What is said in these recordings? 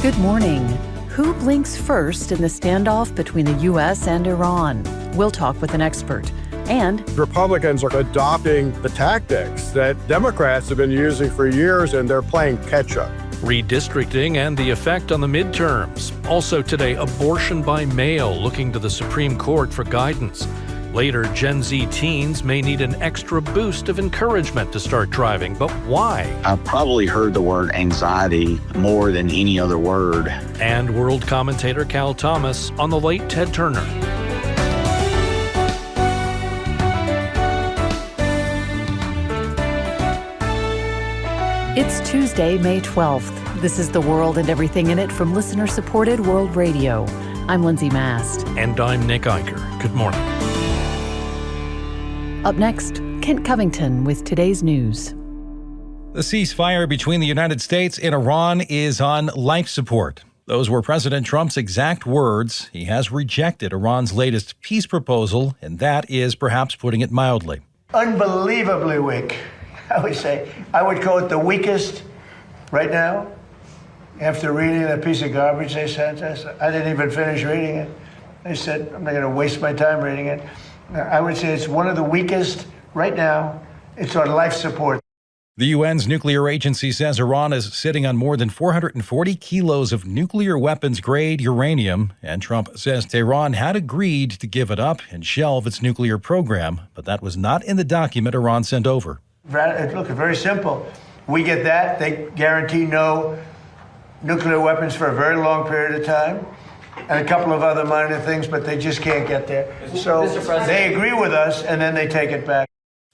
Good morning. Who blinks first in the standoff between the U.S. and Iran? We'll talk with an expert. And Republicans are adopting the tactics that Democrats have been using for years, and they're playing catch-up. Redistricting and the effect on the midterms. Also today, abortion by mail, looking to the Supreme Court for guidance. Later, Gen Z teens may need an extra boost of encouragement to start driving, but why? I've probably heard the word anxiety more than any other word. And world commentator Cal Thomas on the late Ted Turner. it's Tuesday, May 12th. This is The World and Everything in It from listener-supported World Radio. I'm Lindsay Mast. And I'm Nick Eicher. Good morning. Up next, Kent Covington with today's news. The ceasefire between the United States and Iran is on life support. Those were President Trump's exact words. He has rejected Iran's latest peace proposal, and that is perhaps putting it mildly. Unbelievably weak, I would say. I would call it the weakest right now. After reading that piece of garbage they sent us, I didn't even finish reading it. They said, I'm not going to waste my time reading it. I would say it's one of the weakest right now. It's on life support. The UN's nuclear agency says Iran is sitting on more than 440 kilos of nuclear weapons-grade uranium, and Trump says Tehran had agreed to give it up and shelve its nuclear program, but that was not in the document Iran sent over. Look, it's very simple. We get that. They guarantee no nuclear weapons for a very long period of time, and a couple of other minor things, but they just can't get there. So they agree with us, and then they take it back.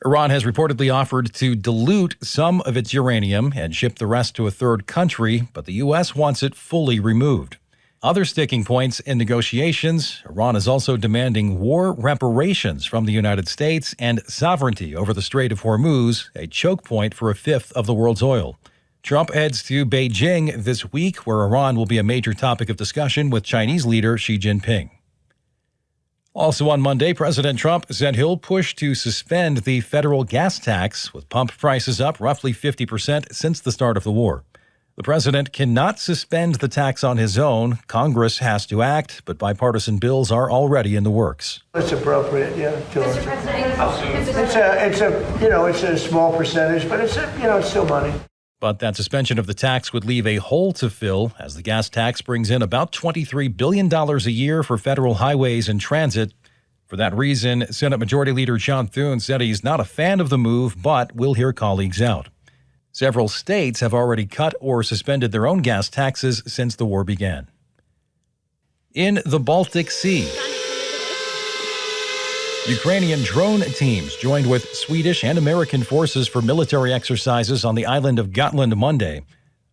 Iran has reportedly offered to dilute some of its uranium and ship the rest to a third country, but the U.S. wants it fully removed. Other sticking points in negotiations, Iran is also demanding war reparations from the United States and sovereignty over the Strait of Hormuz, a choke point for a fifth of the world's oil. Trump heads to Beijing this week, where Iran will be a major topic of discussion with Chinese leader Xi Jinping. Also on Monday, President Trump said he'll push to suspend the federal gas tax, with pump prices up roughly 50% since the start of the war. The president cannot suspend the tax on his own. Congress has to act, but bipartisan bills are already in the works. It's appropriate, yeah. Mr. President, it's a small percentage, but it's still money. But that suspension of the tax would leave a hole to fill, as the gas tax brings in about $23 billion a year for federal highways and transit. For that reason, Senate Majority Leader John Thune said he's not a fan of the move, but will hear colleagues out. Several states have already cut or suspended their own gas taxes since the war began. In the Baltic Sea, Ukrainian drone teams joined with Swedish and American forces for military exercises on the island of Gotland Monday.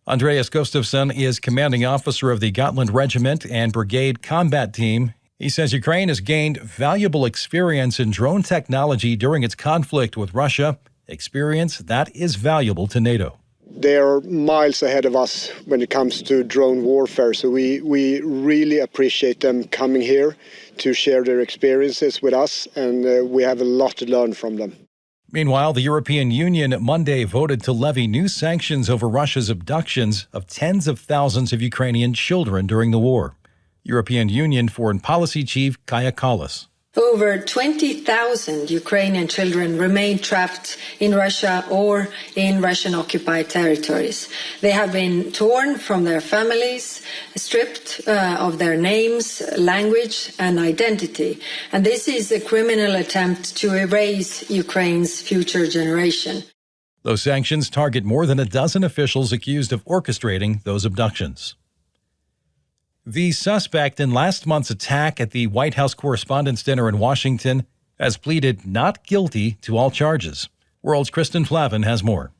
Andreas Gustafsson is commanding officer of the Gotland Regiment and Brigade Combat Team. He says Ukraine has gained valuable experience in drone technology during its conflict with Russia, experience that is valuable to NATO. They are miles ahead of us when it comes to drone warfare, so we really appreciate them coming here to share their experiences with us, and we have a lot to learn from them. Meanwhile, the European Union Monday voted to levy new sanctions over Russia's abductions of tens of thousands of Ukrainian children during the war. European Union Foreign Policy Chief Kaja Kallas. Over 20,000 Ukrainian children remain trapped in Russia or in Russian-occupied territories. They have been torn from their families, stripped of their names, language, and identity. And this is a criminal attempt to erase Ukraine's future generation. Those sanctions target more than a dozen officials accused of orchestrating those abductions. The suspect in last month's attack at the White House Correspondents' Dinner in Washington has pleaded not guilty to all charges. World's Kristen Flavin has more.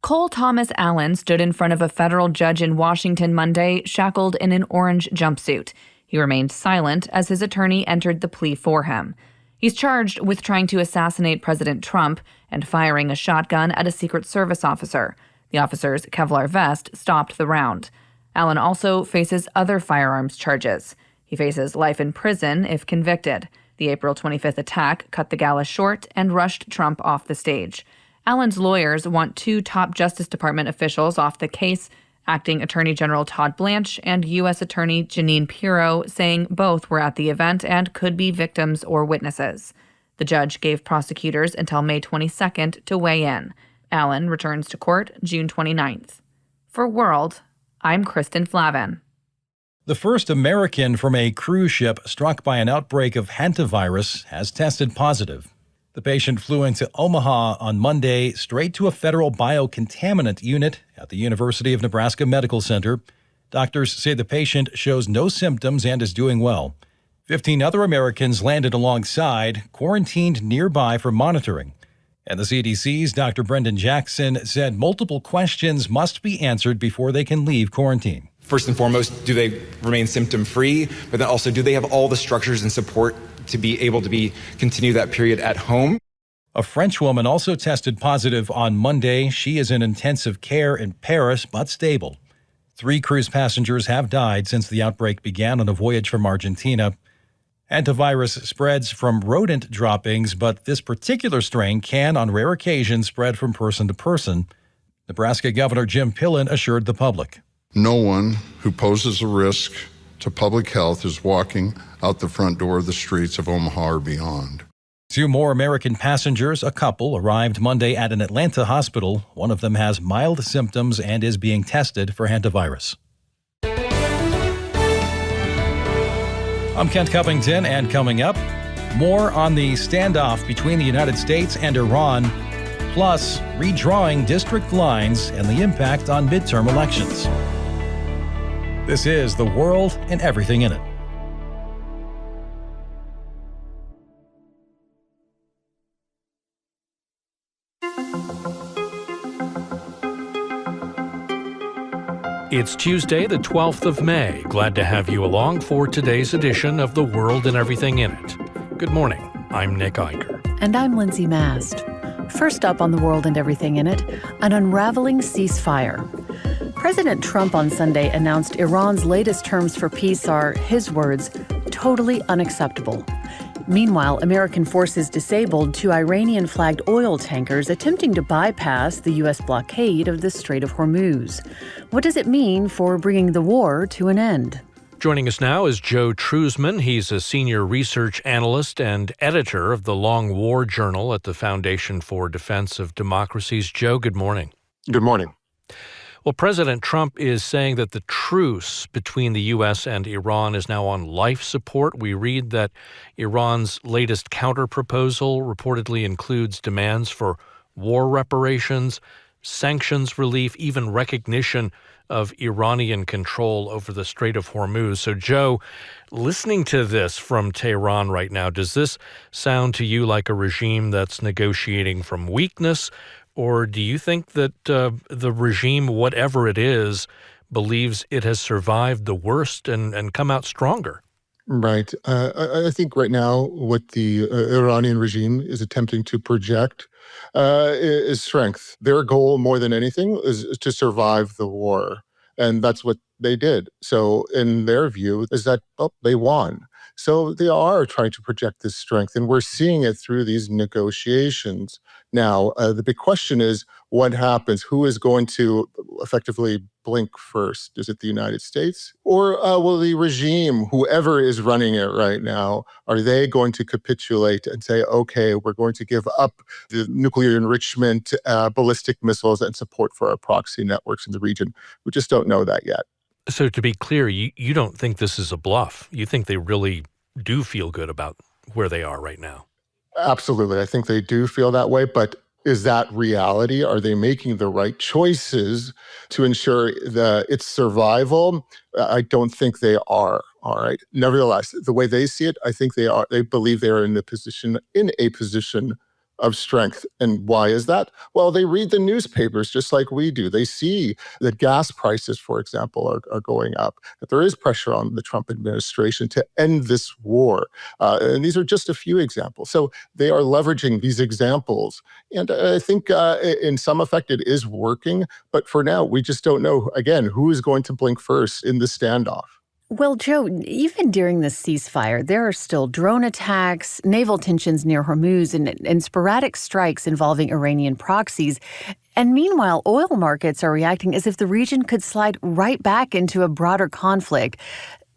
Cole Thomas Allen stood in front of a federal judge in Washington Monday, shackled in an orange jumpsuit. He remained silent as his attorney entered the plea for him. He's charged with trying to assassinate President Trump and firing a shotgun at a Secret Service officer. The officer's Kevlar vest stopped the round. Allen also faces other firearms charges. He faces life in prison if convicted. The April 25th attack cut the gala short and rushed Trump off the stage. Allen's lawyers want two top Justice Department officials off the case Acting Attorney General Todd Blanche and U.S. Attorney Jeanine Pirro saying both were at the event and could be victims or witnesses. The judge gave prosecutors until May 22nd to weigh in. Allen returns to court June 29th. For World, I'm Kristen Flavin. The first American from a cruise ship struck by an outbreak of hantavirus has tested positive. The patient flew into Omaha on Monday straight to a federal biocontaminant unit at the University of Nebraska Medical Center. Doctors say the patient shows no symptoms and is doing well. 15 other Americans landed alongside, quarantined nearby for monitoring. And the CDC's Dr. Brendan Jackson said multiple questions must be answered before they can leave quarantine. First and foremost, do they remain symptom-free? But then also, do they have all the structures and support to be able to continue that period at home? A French woman also tested positive on Monday. She is in intensive care in Paris, but stable. 3 cruise passengers have died since the outbreak began on a voyage from Argentina. Hantavirus spreads from rodent droppings, but this particular strain can, on rare occasions, spread from person to person. Nebraska Governor Jim Pillen assured the public. No one who poses a risk to public health is walking out the front door of the streets of Omaha or beyond. 2 more American passengers, a couple, arrived Monday at an Atlanta hospital. One of them has mild symptoms and is being tested for hantavirus. I'm Kent Cuppington, and coming up, more on the standoff between the United States and Iran, plus redrawing district lines and the impact on midterm elections. This is The World and Everything in It. It's Tuesday, the 12th of May. Glad to have you along for today's edition of The World and Everything in It. Good morning. I'm Nick Eicher. And I'm Lindsay Mast. First up on The World and Everything in It, an unraveling ceasefire. President Trump on Sunday announced Iran's latest terms for peace are, his words, totally unacceptable. Meanwhile, American forces disabled 2 Iranian-flagged oil tankers attempting to bypass the U.S. blockade of the Strait of Hormuz. What does it mean for bringing the war to an end? Joining us now is Joe Truzman. He's a senior research analyst and editor of the Long War Journal at the Foundation for Defense of Democracies. Joe, good morning. Good morning. Well, President Trump is saying that the truce between the U.S. and Iran is now on life support. We read that Iran's latest counterproposal reportedly includes demands for war reparations, sanctions relief, even recognition of Iranian control over the Strait of Hormuz. So, Joe, listening to this from Tehran right now, does this sound to you like a regime that's negotiating from weakness? Or do you think that the regime, whatever it is, believes it has survived the worst and come out stronger? Right. I think right now what the Iranian regime is attempting to project is strength. Their goal, more than anything, is to survive the war. And that's what they did. So in their view is that, they won. So they are trying to project this strength, and we're seeing it through these negotiations. Now, the big question is what happens? Who is going to effectively blink first? Is it the United States? Or will the regime, whoever is running it right now, are they going to capitulate and say, okay, we're going to give up the nuclear enrichment, ballistic missiles, and support for our proxy networks in the region? We just don't know that yet. So to be clear, you don't think this is a bluff. You think they really do feel good about where they are right now? Absolutely. I think they do feel that way. But is that reality? Are they making the right choices to ensure its survival? I don't think they are. All right. Nevertheless, the way they see it, I think they are. They believe they are in a position of strength. And why is that? Well, they read the newspapers just like we do. They see that gas prices, for example, are going up, that there is pressure on the Trump administration to end this war. And these are just a few examples. So they are leveraging these examples. And I think in some effect it is working. But for now, we just don't know, again, who is going to blink first in the standoff. Well, Joe, even during the ceasefire, there are still drone attacks, naval tensions near Hormuz, and sporadic strikes involving Iranian proxies. And meanwhile, oil markets are reacting as if the region could slide right back into a broader conflict.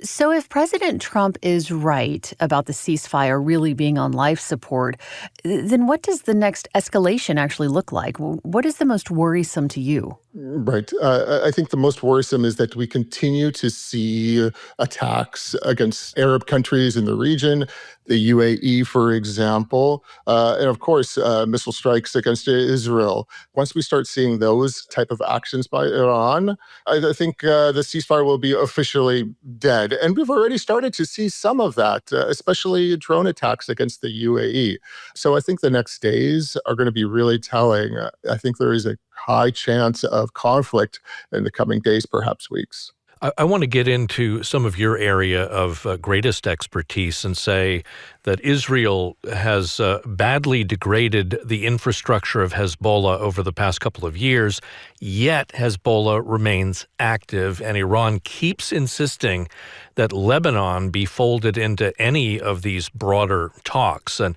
So if President Trump is right about the ceasefire really being on life support, then what does the next escalation actually look like? What is the most worrisome to you? Right. I think the most worrisome is that we continue to see attacks against Arab countries in the region, the UAE, for example, and of course, missile strikes against Israel. Once we start seeing those type of actions by Iran, I think the ceasefire will be officially dead. And we've already started to see some of that, especially drone attacks against the UAE. So I think the next days are going to be really telling. I think there is a high chance of conflict in the coming days, perhaps weeks. I want to get into some of your area of greatest expertise and say that Israel has badly degraded the infrastructure of Hezbollah over the past couple of years, yet Hezbollah remains active, and Iran keeps insisting that Lebanon be folded into any of these broader talks. And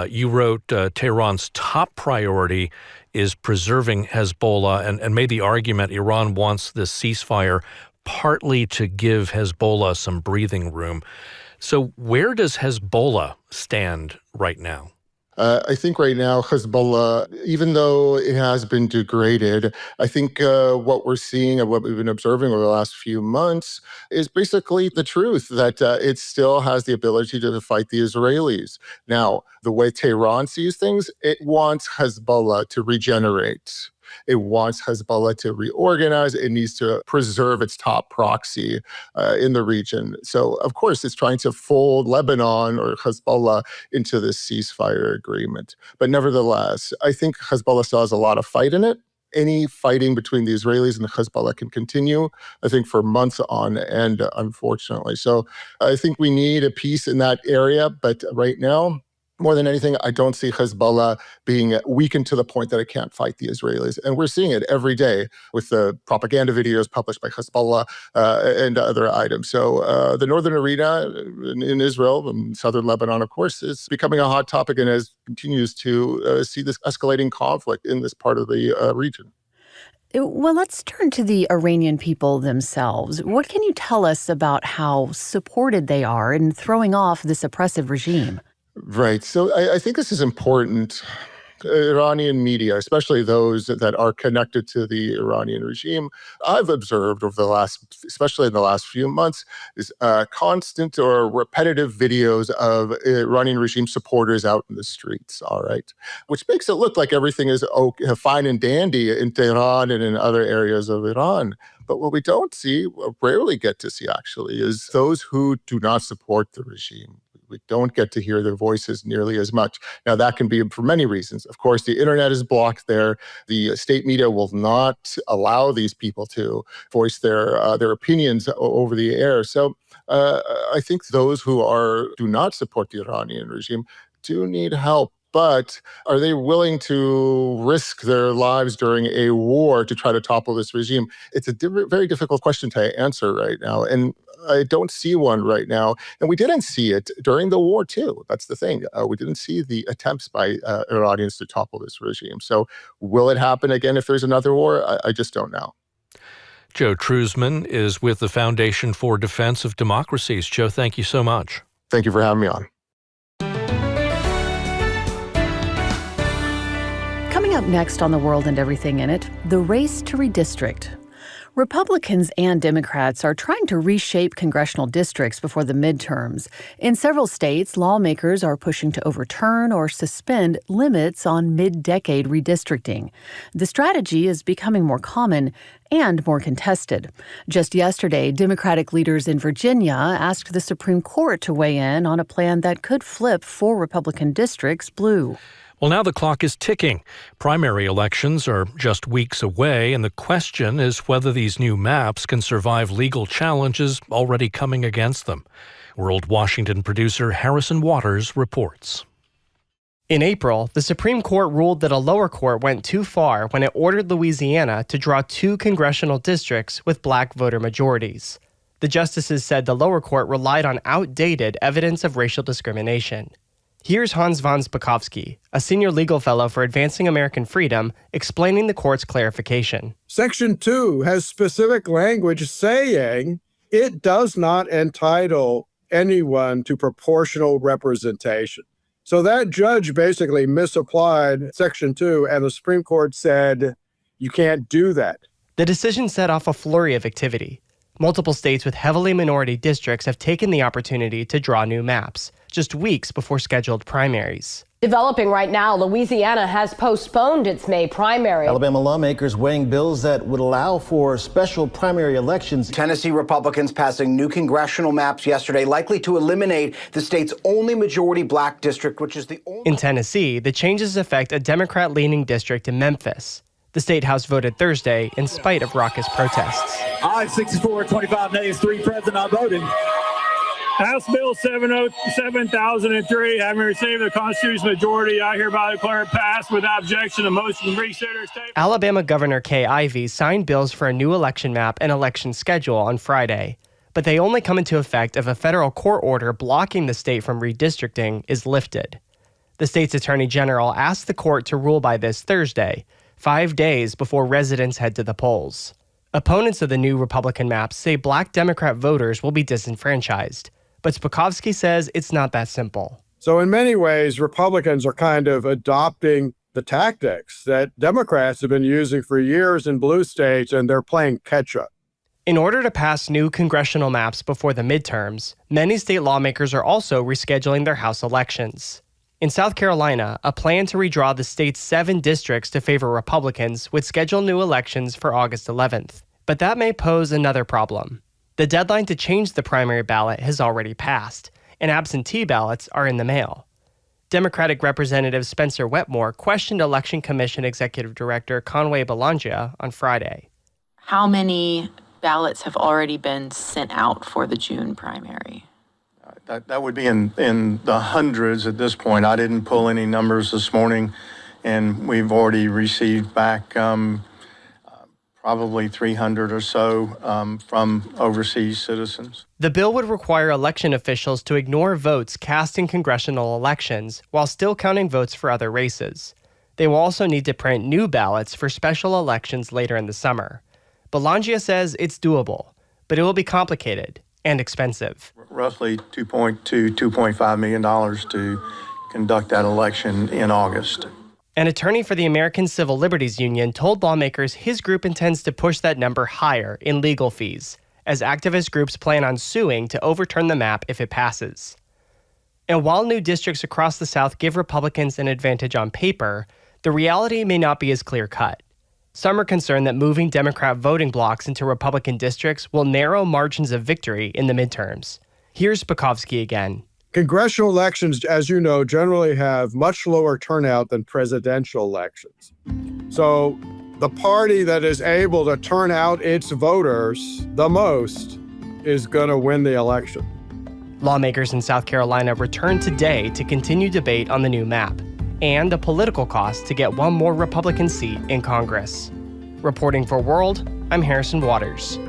you wrote Tehran's top priority is preserving Hezbollah and made the argument Iran wants this ceasefire partly to give Hezbollah some breathing room. So where does Hezbollah stand right now? I think right now Hezbollah, even though it has been degraded, I think what we're seeing and what we've been observing over the last few months is basically the truth that it still has the ability to fight the Israelis. Now, the way Tehran sees things, it wants Hezbollah to regenerate. It wants Hezbollah to reorganize. It needs to preserve its top proxy in the region. So, of course, it's trying to fold Lebanon or Hezbollah into this ceasefire agreement. But nevertheless, I think Hezbollah still has a lot of fight in it. Any fighting between the Israelis and the Hezbollah can continue, I think, for months on end, unfortunately. So I think we need a peace in that area. But right now, more than anything, I don't see Hezbollah being weakened to the point that it can't fight the Israelis. And we're seeing it every day with the propaganda videos published by Hezbollah and other items. So the northern arena in Israel, and southern Lebanon, of course, is becoming a hot topic and continues to see this escalating conflict in this part of the region. Well, let's turn to the Iranian people themselves. What can you tell us about how supported they are in throwing off this oppressive regime? Right. So I think this is important. Iranian media, especially those that are connected to the Iranian regime, I've observed over the last, especially in the last few months, is constant or repetitive videos of Iranian regime supporters out in the streets, all right, which makes it look like everything is fine and dandy in Tehran and in other areas of Iran. But what we don't see, rarely get to see actually, is those who do not support the regime. We don't get to hear their voices nearly as much. Now, that can be for many reasons. Of course, the internet is blocked there. The state media will not allow these people to voice their opinions over the air. So I think those who do not support the Iranian regime do need help. But are they willing to risk their lives during a war to try to topple this regime? It's a very difficult question to answer right now. And I don't see one right now. And we didn't see it during the war, too. That's the thing. We didn't see the attempts by Iranians to topple this regime. So will it happen again if there's another war? I just don't know. Joe Truzman is with the Foundation for Defense of Democracies. Joe, thank you so much. Thank you for having me on. Coming up next on The World and Everything in It, the race to redistrict. Republicans and Democrats are trying to reshape congressional districts before the midterms. In several states, lawmakers are pushing to overturn or suspend limits on mid-decade redistricting. The strategy is becoming more common and more contested. Just yesterday, Democratic leaders in Virginia asked the Supreme Court to weigh in on a plan that could flip 4 Republican districts blue. Well, now the clock is ticking. Primary elections are just weeks away, and the question is whether these new maps can survive legal challenges already coming against them. World Washington producer Harrison Waters reports. In April, the Supreme Court ruled that a lower court went too far when it ordered Louisiana to draw 2 congressional districts with black voter majorities. The justices said the lower court relied on outdated evidence of racial discrimination. Here's Hans von Spakovsky, a senior legal fellow for Advancing American Freedom, explaining the court's clarification. Section 2 has specific language saying it does not entitle anyone to proportional representation. So that judge basically misapplied Section 2, and the Supreme Court said you can't do that. The decision set off a flurry of activity. Multiple states with heavily minority districts have taken the opportunity to draw new maps, just weeks before scheduled primaries. Developing right now, Louisiana has postponed its May primary. Alabama lawmakers weighing bills that would allow for special primary elections. Tennessee Republicans passing new congressional maps yesterday, likely to eliminate the state's only majority black district, which is the only... In Tennessee, the changes affect a Democrat-leaning district in Memphis. The state house voted Thursday in spite of raucous protests. I, 64, 25 nays, 3 present, not voting. House Bill 7003, having received the Constitutional majority, I hereby declare it passed without objection. The motion to reconsider state. Alabama Governor Kay Ivey signed bills for a new election map and election schedule on Friday, but they only come into effect if a federal court order blocking the state from redistricting is lifted. The state's attorney general asked the court to rule by this Thursday, 5 days before residents head to the polls. Opponents of the new Republican maps say black Democrat voters will be disenfranchised, but Spakovsky says it's not that simple. So in many ways, Republicans are kind of adopting the tactics that Democrats have been using for years in blue states, and they're playing catch-up. In order to pass new congressional maps before the midterms, many state lawmakers are also rescheduling their House elections. In South Carolina, a plan to redraw the state's 7 districts to favor Republicans would schedule new elections for August 11th. But that may pose another problem. The deadline to change the primary ballot has already passed, and absentee ballots are in the mail. Democratic Representative Spencer Wetmore questioned Election Commission Executive Director Conway Belangia on Friday. How many ballots have already been sent out for the June primary? That would be in the hundreds at this point. I didn't pull any numbers this morning, and we've already received back probably 300 or so from overseas citizens. The bill would require election officials to ignore votes cast in congressional elections while still counting votes for other races. They will also need to print new ballots for special elections later in the summer. Belangia says it's doable, but it will be complicated and expensive. Roughly $2.5 million to conduct that election in August. An attorney for the American Civil Liberties Union told lawmakers his group intends to push that number higher in legal fees, as activist groups plan on suing to overturn the map if it passes. And while new districts across the South give Republicans an advantage on paper, the reality may not be as clear-cut. Some are concerned that moving Democrat voting blocks into Republican districts will narrow margins of victory in the midterms. Here's Spakovsky again. Congressional elections, as you know, generally have much lower turnout than presidential elections. So the party that is able to turn out its voters the most is going to win the election. Lawmakers in South Carolina return today to continue debate on the new map and the political cost to get one more Republican seat in Congress. Reporting for World, I'm Harrison Waters.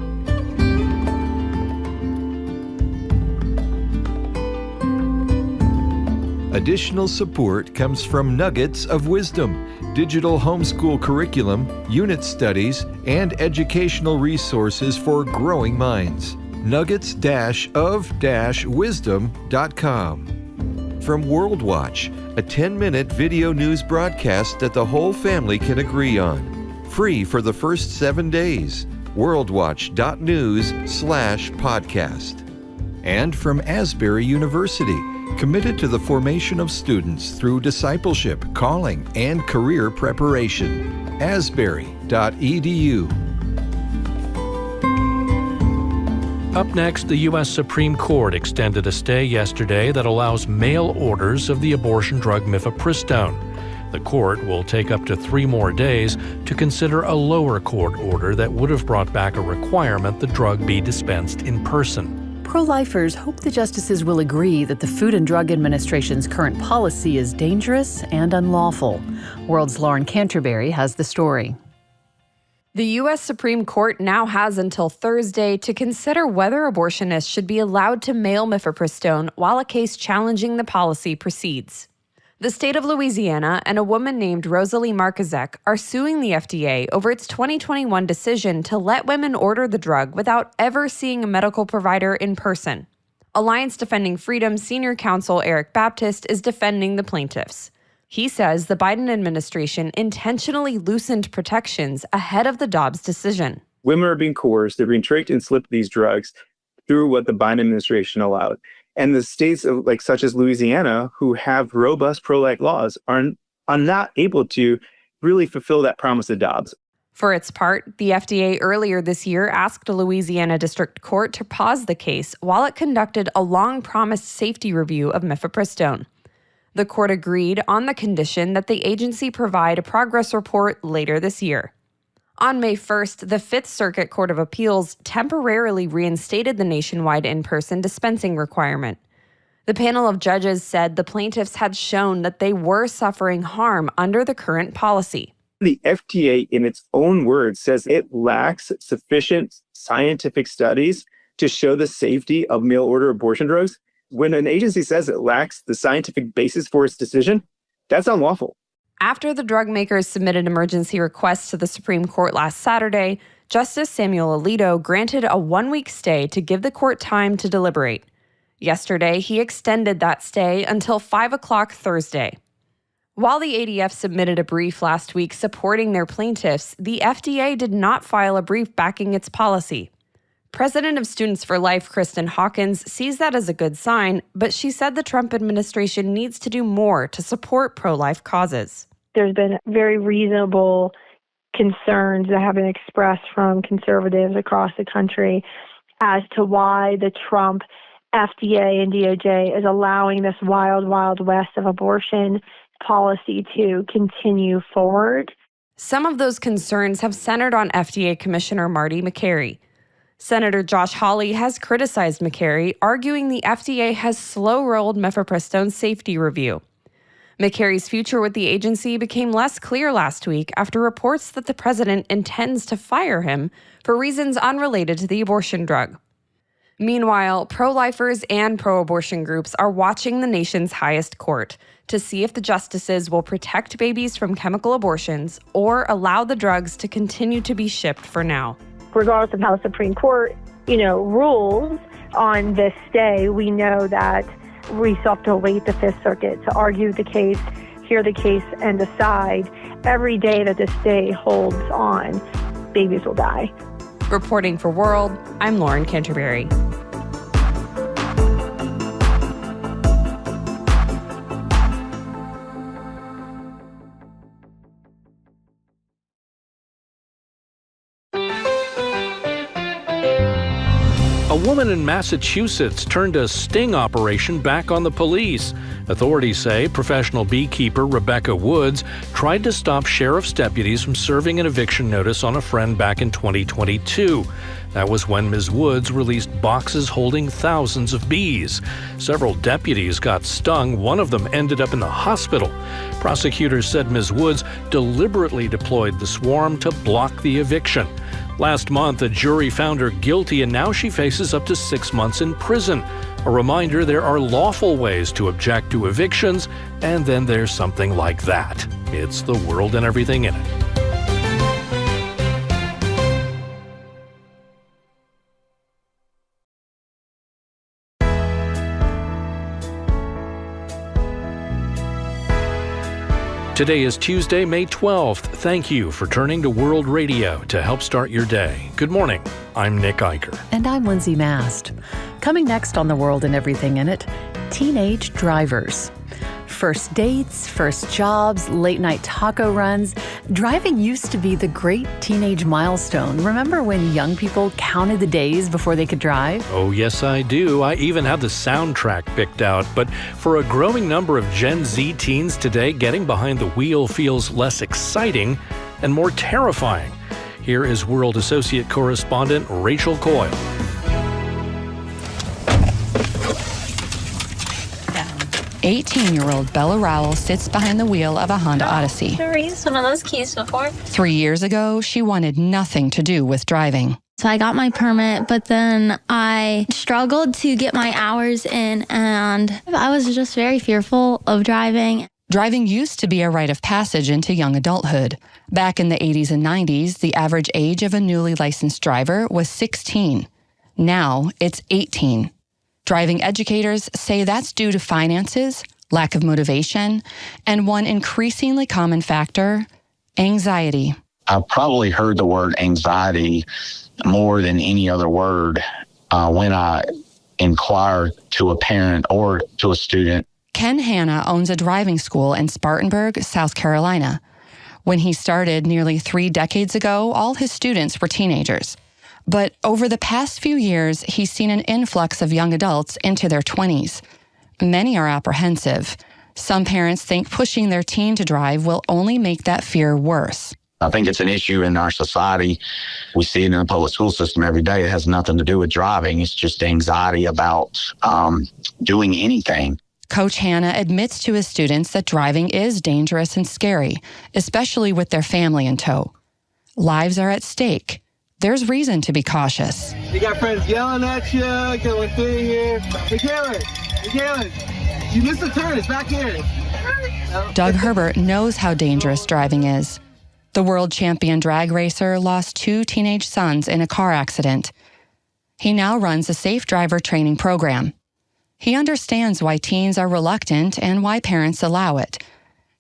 Additional support comes from Nuggets of Wisdom, digital homeschool curriculum, unit studies, and educational resources for growing minds. nuggets-of-wisdom.com. From WorldWatch, a 10-minute video news broadcast that the whole family can agree on. Free for the first 7 days. worldwatch.news/podcast. And from Asbury University, committed to the formation of students through discipleship, calling, and career preparation. asbury.edu. Up next, the U.S. Supreme Court extended a stay yesterday that allows mail orders of the abortion drug mifepristone. The court will take up to 3 more days to consider a lower court order that would have brought back a requirement the drug be dispensed in person. Pro-lifers hope the justices will agree that the Food and Drug Administration's current policy is dangerous and unlawful. World's Lauren Canterbury has the story. The U.S. Supreme Court now has until Thursday to consider whether abortionists should be allowed to mail mifepristone while a case challenging the policy proceeds. The state of Louisiana and a woman named Rosalie Markazek are suing the FDA over its 2021 decision to let women order the drug without ever seeing a medical provider in person. Alliance Defending Freedom Senior Counsel Eric Baptist is defending the plaintiffs. He says the Biden administration intentionally loosened protections ahead of the Dobbs decision. Women are being coerced, they're being tricked and slipped these drugs through what the Biden administration allowed. And the states such as Louisiana, who have robust pro-life laws, are not able to really fulfill that promise of Dobbs. For its part, the FDA earlier this year asked a Louisiana district court to pause the case while it conducted a long-promised safety review of mifepristone. The court agreed on the condition that the agency provide a progress report later this year. On May 1st, the Fifth Circuit Court of Appeals temporarily reinstated the nationwide in-person dispensing requirement. The panel of judges said the plaintiffs had shown that they were suffering harm under the current policy. The FDA, in its own words, says it lacks sufficient scientific studies to show the safety of mail-order abortion drugs. When an agency says it lacks the scientific basis for its decision, that's unlawful. After the drug makers submitted emergency requests to the Supreme Court last Saturday, Justice Samuel Alito granted a one-week stay to give the court time to deliberate. Yesterday, he extended that stay until 5 o'clock Thursday. While the ADF submitted a brief last week supporting their plaintiffs, the FDA did not file a brief backing its policy. President of Students for Life, Kristen Hawkins, sees that as a good sign, but she said the Trump administration needs to do more to support pro-life causes. There's been very reasonable concerns that have been expressed from conservatives across the country as to why the Trump FDA and DOJ is allowing this wild, wild west of abortion policy to continue forward. Some of those concerns have centered on FDA Commissioner Marty Makary. Senator Josh Hawley has criticized Makary, arguing the FDA has slow-rolled mifepristone's safety review. Makary's future with the agency became less clear last week after reports that the president intends to fire him for reasons unrelated to the abortion drug. Meanwhile, pro-lifers and pro-abortion groups are watching the nation's highest court to see if the justices will protect babies from chemical abortions or allow the drugs to continue to be shipped for now. Regardless of how the Supreme Court, rules on this stay, we know that we still have to await the Fifth Circuit to argue the case, hear the case, and decide. Every day that this stay holds on, babies will die. Reporting for World, I'm Lauren Canterbury. A woman in Massachusetts turned a sting operation back on the police. Authorities say professional beekeeper Rebecca Woods tried to stop sheriff's deputies from serving an eviction notice on a friend back in 2022. That was when Ms. Woods released boxes holding thousands of bees. Several deputies got stung. One of them ended up in the hospital. Prosecutors said Ms. Woods deliberately deployed the swarm to block the eviction. Last month, a jury found her guilty, and now she faces up to 6 months in prison. A reminder, there are lawful ways to object to evictions, and then there's something like that. It's the world and everything in it. Today is Tuesday, May 12th. Thank you for turning to World Radio to help start your day. Good morning. I'm Nick Eicher. And I'm Lindsay Mast. Coming next on The World and Everything in It, teenage drivers. First dates, first jobs, late-night taco runs. Driving used to be the great teenage milestone. Remember when young people counted the days before they could drive? Oh, yes, I do. I even have the soundtrack picked out. But for a growing number of Gen Z teens today, getting behind the wheel feels less exciting and more terrifying. Here is World Associate Correspondent Rachel Coyle. 18-year-old Bella Rowell sits behind the wheel of a Honda Odyssey. Never used one of those keys before. 3 years ago, she wanted nothing to do with driving. So I got my permit, but then I struggled to get my hours in, and I was just very fearful of driving. Driving used to be a rite of passage into young adulthood. Back in the 80s and 90s, the average age of a newly licensed driver was 16. Now it's 18. Driving educators say that's due to finances, lack of motivation, and one increasingly common factor, anxiety. I've probably heard the word anxiety more than any other word when I inquire to a parent or to a student. Ken Hanna owns a driving school in Spartanburg, South Carolina. When he started nearly 3 decades ago, all his students were teenagers. But over the past few years, he's seen an influx of young adults into their 20s. Many are apprehensive. Some parents think pushing their teen to drive will only make that fear worse. I think it's an issue in our society. We see it in the public school system every day. It has nothing to do with driving. It's just anxiety about doing anything. Coach Hanna admits to his students that driving is dangerous and scary, especially with their family in tow. Lives are at stake. There's reason to be cautious. You got friends yelling at you, going through here. Hey, Galen, you missed a turn. It's back here. No. Doug Herbert knows how dangerous driving is. The world champion drag racer lost 2 teenage sons in a car accident. He now runs a safe driver training program. He understands why teens are reluctant and why parents allow it.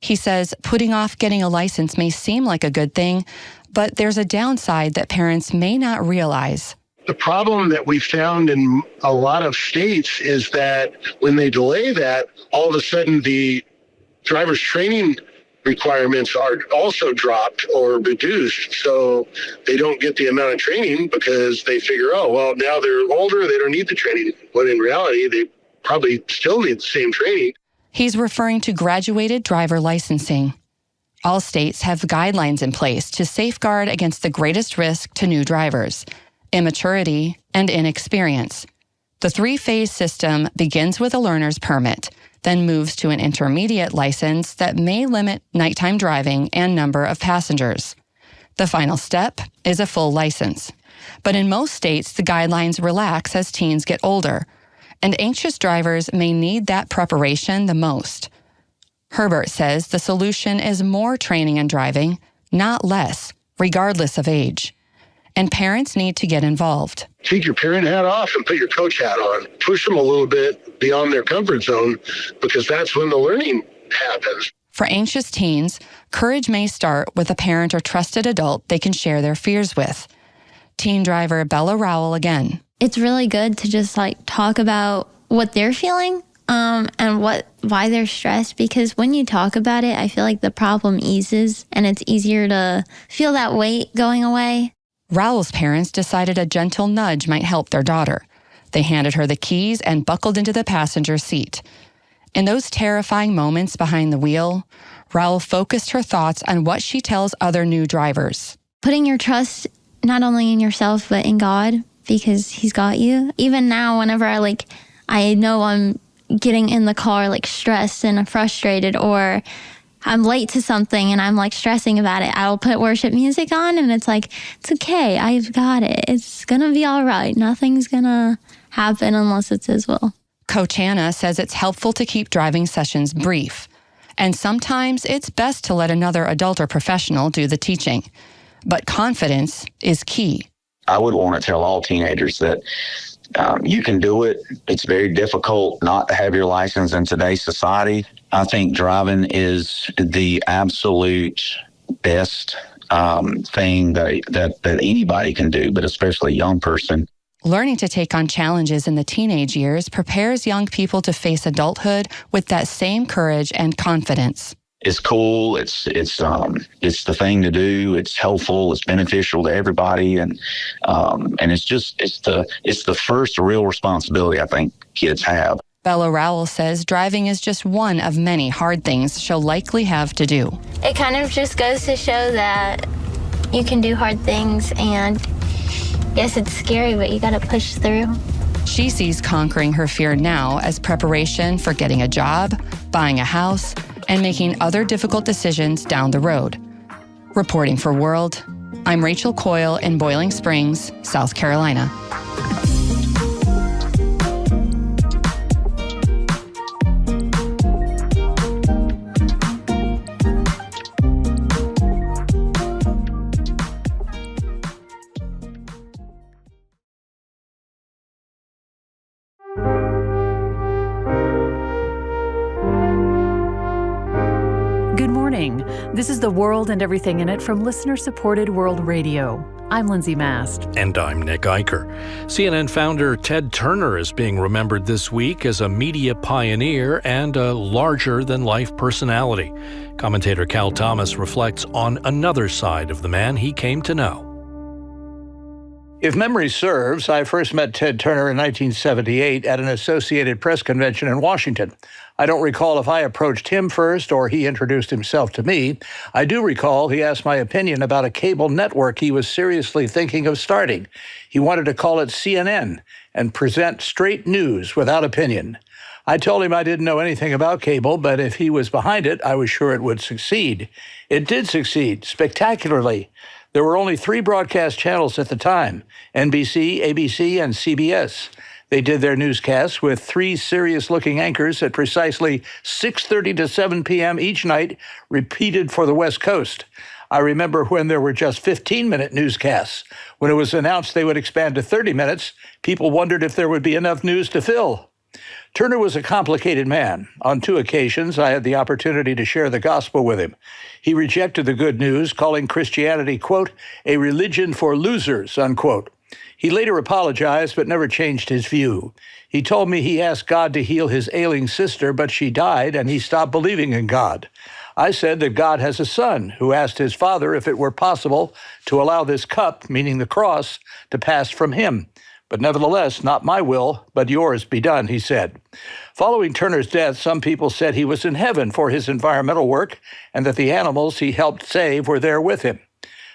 He says putting off getting a license may seem like a good thing, but there's a downside that parents may not realize. The problem that we found in a lot of states is that when they delay that, all of a sudden the driver's training requirements are also dropped or reduced. So they don't get the amount of training because they figure, oh, well, now they're older, they don't need the training. When in reality, they probably still need the same training. He's referring to graduated driver licensing. All states have guidelines in place to safeguard against the greatest risk to new drivers: immaturity and inexperience. The 3-phase system begins with a learner's permit, then moves to an intermediate license that may limit nighttime driving and number of passengers. The final step is a full license. But in most states, the guidelines relax as teens get older, and anxious drivers may need that preparation the most. Herbert says the solution is more training and driving, not less, regardless of age. And parents need to get involved. Take your parent hat off and put your coach hat on. Push them a little bit beyond their comfort zone, because that's when the learning happens. For anxious teens, courage may start with a parent or trusted adult they can share their fears with. Teen driver Bella Rowell again. It's really good to just talk about what they're feeling and why they're stressed, because when you talk about it, I feel like the problem eases and it's easier to feel that weight going away. Rowell's parents decided a gentle nudge might help their daughter. They handed her the keys and buckled into the passenger seat. In those terrifying moments behind the wheel, Rowell focused her thoughts on what she tells other new drivers. Putting your trust not only in yourself, but in God, because He's got you. Even now, whenever I know I'm getting in the car stressed and frustrated, or I'm late to something and I'm stressing about it, I'll put worship music on and it's it's okay, I've got it. It's gonna be all right. Nothing's gonna happen unless it's His will. Coach Hanna says it's helpful to keep driving sessions brief. And sometimes it's best to let another adult or professional do the teaching. But confidence is key. I would want to tell all teenagers that you can do it. It's very difficult not to have your license in today's society. I think driving is the absolute best thing that anybody can do, but especially a young person. Learning to take on challenges in the teenage years prepares young people to face adulthood with that same courage and confidence. It's cool. It's the thing to do. It's helpful. It's beneficial to everybody, and it's the first real responsibility I think kids have. Bella Rowell says driving is just one of many hard things she'll likely have to do. It kind of just goes to show that you can do hard things, and yes, it's scary, but you got to push through. She sees conquering her fear now as preparation for getting a job, buying a house, and making other difficult decisions down the road. Reporting for World, I'm Rachel Coyle in Boiling Springs, South Carolina. Good morning. This is the World and Everything in It from listener-supported World Radio. I'm Lindsay Mast. And I'm Nick Eicher. CNN founder Ted Turner is being remembered this week as a media pioneer and a larger-than-life personality. Commentator Cal Thomas reflects on another side of the man he came to know. If memory serves, I first met Ted Turner in 1978 at an Associated Press convention in Washington. I don't recall if I approached him first or he introduced himself to me. I do recall he asked my opinion about a cable network he was seriously thinking of starting. He wanted to call it CNN and present straight news without opinion. I told him I didn't know anything about cable, but if he was behind it, I was sure it would succeed. It did succeed, spectacularly. There were only 3 broadcast channels at the time, NBC, ABC, and CBS. They did their newscasts with 3 serious-looking anchors at precisely 6:30 to 7 p.m. each night, repeated for the West Coast. I remember when there were just 15-minute newscasts. When it was announced they would expand to 30 minutes, people wondered if there would be enough news to fill. Turner was a complicated man. On 2 occasions, I had the opportunity to share the gospel with him. He rejected the good news, calling Christianity, quote, a religion for losers, unquote. He later apologized, but never changed his view. He told me he asked God to heal his ailing sister, but she died, and he stopped believing in God. I said that God has a son who asked his father if it were possible to allow this cup, meaning the cross, to pass from him. But nevertheless, not my will, but yours be done, he said. Following Turner's death, some people said he was in heaven for his environmental work and that the animals he helped save were there with him.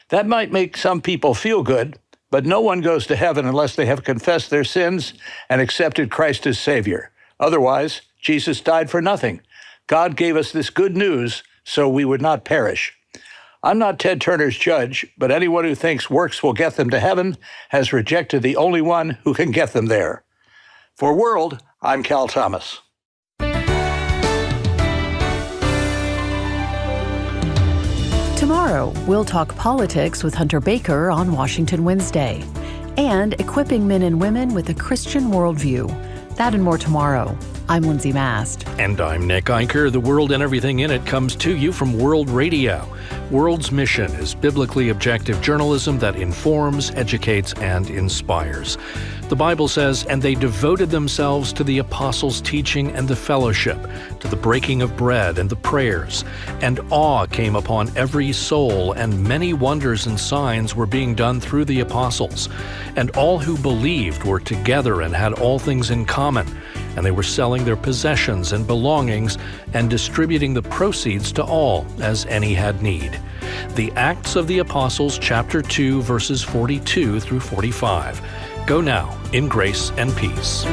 That might make some people feel good, but no one goes to heaven unless they have confessed their sins and accepted Christ as Savior. Otherwise, Jesus died for nothing. God gave us this good news so we would not perish. I'm not Ted Turner's judge, but anyone who thinks works will get them to heaven has rejected the only one who can get them there. For World, I'm Cal Thomas. Tomorrow, we'll talk politics with Hunter Baker on Washington Wednesday, and equipping men and women with a Christian worldview. That and more tomorrow. I'm Lindsay Mast. And I'm Nick Eicher. The World and Everything in It comes to you from World Radio. World's mission is biblically objective journalism that informs, educates, and inspires. The Bible says, and they devoted themselves to the apostles' teaching and the fellowship, to the breaking of bread and the prayers. And awe came upon every soul, and many wonders and signs were being done through the apostles. And all who believed were together and had all things in common. And they were selling their possessions and belongings and distributing the proceeds to all as any had need. The Acts of the Apostles, chapter 2, verses 42 through 45. Go now in grace and peace.